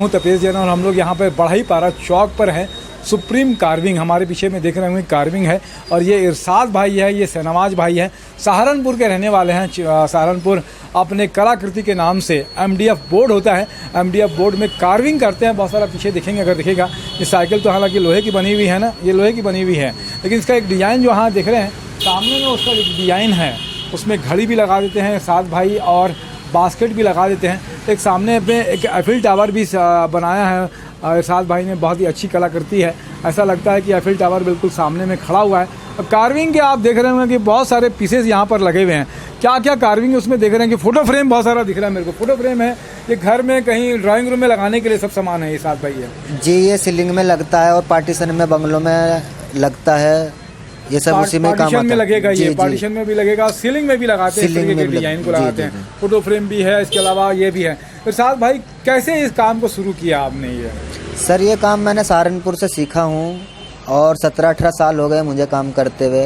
हूँ तपेश जैन और हम लोग यहाँ पर बढ़ईपारा चौक पर हैं। सुप्रीम कार्विंग हमारे पीछे में देख रहे होंगे कार्विंग है और ये इरशाद भाई है, ये शहनवाज भाई है, सहारनपुर के रहने वाले हैं। सहारनपुर अपने कलाकृति के नाम से एमडीएफ बोर्ड होता है, एमडीएफ बोर्ड में कार्विंग करते हैं। बहुत सारा पीछे देखेंगे, अगर दिखेगा ये साइकिल तो हालांकि लोहे की बनी हुई है ना, ये लोहे की बनी हुई है, लेकिन इसका एक डिज़ाइन जो हाँ देख रहे हैं सामने में उसका एक डिज़ाइन है, उसमें घड़ी भी लगा देते हैं इरशाद भाई और बास्केट भी लगा देते हैं। एक सामने पे एक एफिल टावर भी बनाया है इरशाद भाई ने, बहुत ही अच्छी कलाकृति है। ऐसा लगता है कि एफिल टावर बिल्कुल सामने में खड़ा हुआ है। और कार्विंग के आप देख रहे होंगे कि बहुत सारे पीसेस यहाँ पर लगे हुए हैं। क्या क्या कार्विंग है उसमें देख रहे हैं कि फ़ोटो फ्रेम बहुत सारा दिख रहा है मेरे को। फ़ोटो फ्रेम है, ये घर में कहीं ड्राइंग रूम में लगाने के लिए सब सामान है इरशाद भाई है जी। ये सीलिंग में लगता है और पार्टीशन में, बंगलों में लगता है, ये सब उसी में काम आता है। में लगेगा ये, पार्टीशन में भी लगेगा, सीलिंग में भी लगाते हैं, सीलिंग के डिजाइन को लगाते हैं। फोटो फ्रेम भी है, इसके अलावा ये भी है। इरशाद भाई कैसे इस काम को शुरू किया आपने? ये सर ये काम मैंने सहारनपुर से सीखा हूँ और 17-18 साल हो गए मुझे काम करते हुए।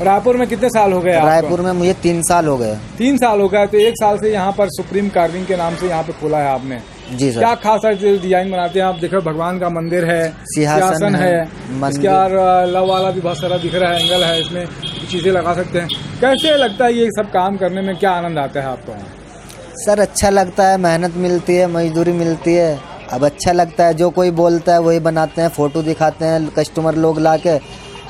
रायपुर में कितने साल हो गए? रायपुर में मुझे 3 साल हो गए। 3 साल हो गए, तो 1 साल से यहाँ पर सुप्रीम कार्विंग के नाम से यहाँ पे खोला है आपने? जी सर। क्या खास डिजाइन बनाते हैं आप? देखो भगवान का मंदिर है, सिंहासन है, इसके लव वाला भी बहुत सारा दिख रहा है, एंगल है, इसमें चीजें लगा सकते हैं। कैसे लगता है ये सब काम करने में, क्या आनंद आता है आपको? सर अच्छा लगता है, मेहनत मिलती है, मजदूरी मिलती है। अब अच्छा लगता है, जो कोई बोलता है वही बनाते हैं, फोटो दिखाते हैं कस्टमर लोग लाके,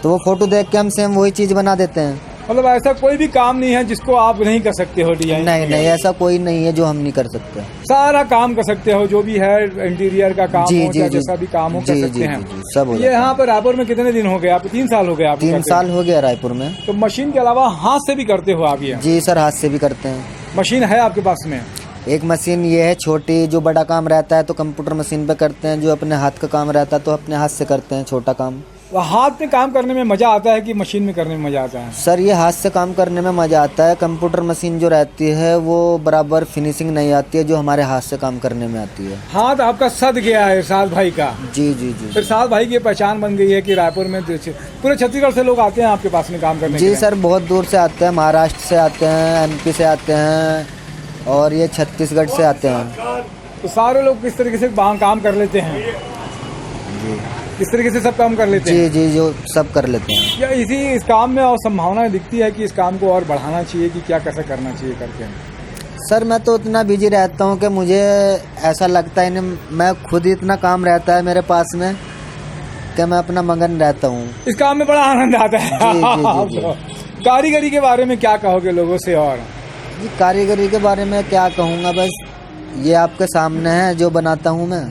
तो वो फोटो देख के हम सेम वही चीज बना देते हैं। मतलब ऐसा कोई भी काम नहीं है जिसको आप नहीं कर सकते हो डिजाइन? नहीं, ऐसा कोई नहीं है जो हम नहीं कर सकते। सारा काम कर सकते हो, जो भी है इंटीरियर का काम हो, जैसा भी काम हो कर सकते हैं सब। ये यहाँ पर रायपुर में कितने दिन हो गए आपको? 3 साल हो गए आपको? 3 साल हो गया रायपुर में। तो मशीन के अलावा हाथ से भी करते हो आप? ये जी सर, हाथ से भी करते हैं। मशीन है आपके पास में? एक मशीन ये है छोटी, जो बड़ा काम रहता है तो कंप्यूटर मशीन पे करते हैं, जो अपने हाथ का काम रहता है तो अपने हाथ से करते हैं छोटा काम। हाथ में काम करने में मजा आता है कि मशीन में करने में मजा आता है? सर ये हाथ से काम करने में मजा आता है। कंप्यूटर मशीन जो रहती है वो बराबर फिनिशिंग नहीं आती है जो हमारे हाथ से काम करने में आती है। हाथ आपका सद गया है इरशाद भाई का? जी। इरशाद भाई की पहचान बन गई है कि रायपुर में पूरे छत्तीसगढ़ से लोग आते हैं आपके पास में काम करने? जी सर, बहुत दूर से आते हैं, महाराष्ट्र से आते हैं, MP से आते हैं और ये छत्तीसगढ़ से आते हैं। तो सारे लोग किस तरीके से काम कर लेते हैं? जी, इस तरीके से सब काम कर लेते हैं? जी, जो सब कर लेते हैं। या इस काम में और संभावना दिखती है कि इस काम को और बढ़ाना चाहिए कि क्या कैसे करना चाहिए करके? सर मैं तो इतना बिजी रहता हूँ कि मुझे ऐसा लगता है, मैं खुद ही इतना काम रहता है मेरे पास में कि मैं अपना मगन रहता हूँ। इस काम में बड़ा आनंद आता है। जी। कारीगरी के बारे में क्या कहोगे लोगों से? और जी कारीगरी के बारे में क्या कहूँगा, बस ये आपके सामने है जो बनाता हूँ मैं।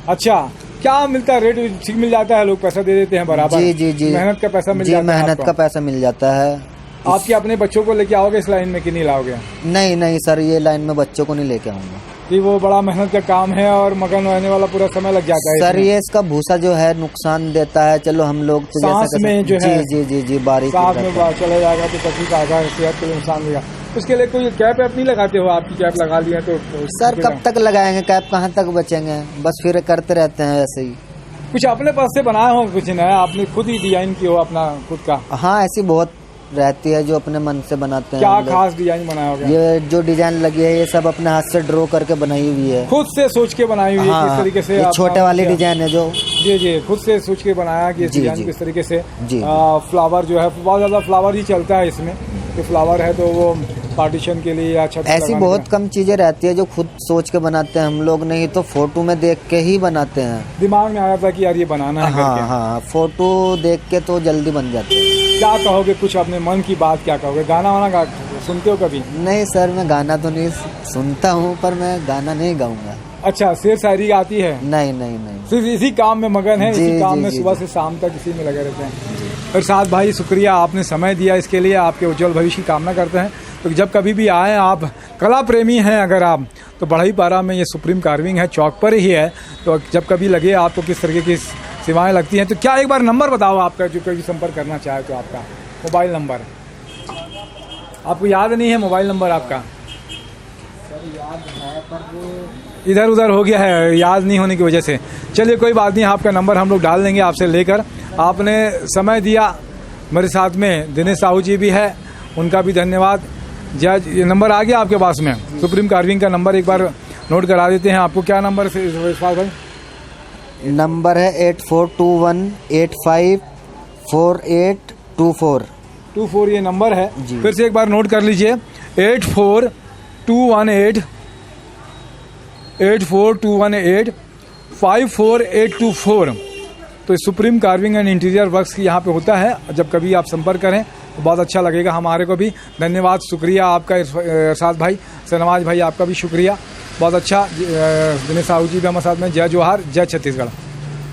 अच्छा, क्या मिलता है? रेट ठीक मिल जाता है? लोग पैसा दे देते हैं बराबर? जी। मेहनत का पैसा मिल जाता है? मेहनत का पैसा मिल जाता है। आपके अपने बच्चों को लेके आओगे इस लाइन में कि नहीं लाओगे? नहीं सर, ये लाइन में बच्चों को नहीं लेके आऊंगा कि वो बड़ा मेहनत का काम है और मगन रहने वाला पूरा समय लग जाता है सर। ये इसका भूसा जो है नुकसान देता है। चलो हम लोग तो सांस में जो है, जी बारीक सांस में चला जाएगा तो तकलीफ आएगा, सेहत को नुकसान देगा। उसके लिए कोई कैप नहीं लगाते हो? आपकी कैप लगा ली है तो सर कब तक लगाएंगे कैप, कहाँ तक बचेंगे, बस फिर करते रहते हैं ऐसे ही। कुछ अपने पास से बनाए हो? कुछ नया आपने खुद ही डिजाइन किया हो अपना खुद का? हाँ, ऐसी बहुत रहती है जो अपने मन से बनाते हैं। क्या खास डिजाइन बनाया होगा? ये जो डिजाइन लगी है ये सब अपने हाथ से ड्रॉ करके बनाई हुई है, खुद से सोच के बनाई हुई है। हाँ, किस तरीके से? ये छोटे वाली डिजाइन है जो जी खुद से सोच के बनाया कि डिजाइन किस तरीके से। फ्लावर जो है, बहुत ज्यादा फ्लावर ही चलता है इसमें, कि फ्लावर है तो वो पार्टीशन के लिए या छत। ऐसी बहुत कम चीजें रहती है जो खुद सोच के बनाते हैं हम लोग, नहीं तो फोटो में देख के ही बनाते हैं। दिमाग में आया था कि यार ये बनाना है? हाँ, फोटो देख के तो जल्दी बन जाते हैं। क्या कहोगे, कुछ अपने मन की बात क्या कहोगे? गाना वाना सुनते हो कभी? नहीं सर, मैं गाना तो नहीं सुनता हूँ, पर मैं गाना नहीं गाऊंगा। अच्छा, शेर शायरी आती है? नहीं। सिर्फ इसी काम में मगन है? इसी काम में सुबह से शाम तक इसी में लगे रहते हैं। इरशाद भाई शुक्रिया, आपने समय दिया, इसके लिए आपके उज्जवल भविष्य की कामना करते हैं। तो जब कभी भी आए, आप कला प्रेमी हैं अगर आप, तो बढ़ईपारा में ये सुप्रीम कार्विंग है, चौक पर ही है। तो जब कभी लगे आपको किस तरीके की सेवाएं लगती हैं, तो क्या एक बार नंबर बताओ आपका, जो कभी संपर्क करना चाहे तो आपका मोबाइल नंबर आपको याद नहीं है? मोबाइल नंबर आपका? सर याद है पर इधर उधर हो गया है याद नहीं होने की वजह से। चलिए कोई बात नहीं, आपका नंबर हम लोग डाल देंगे आपसे लेकर। आपने समय दिया, मेरे साथ में दिनेश साहू जी भी है, उनका भी धन्यवाद। जज, ये नंबर आ गया आपके पास में? सुप्रीम कार्विंग का नंबर एक बार नोट करा देते हैं आपको। क्या नंबर से इरशाद भाई? नंबर है 8421854824। 24 ये नंबर है। जी। फिर से एक बार नोट कर लीजिए, 8421854824। तो supreme carving and interior works यहाँ पे होता है। जब कभी आप संपर्क करें तो बहुत अच्छा लगेगा हमारे को भी। धन्यवाद, शुक्रिया आपका इरशाद भाई, शहनवाज भाई आपका भी शुक्रिया, बहुत अच्छा। दिनेश साहू जी भी हमारे साथ में। जय जोहार, जय छत्तीसगढ़।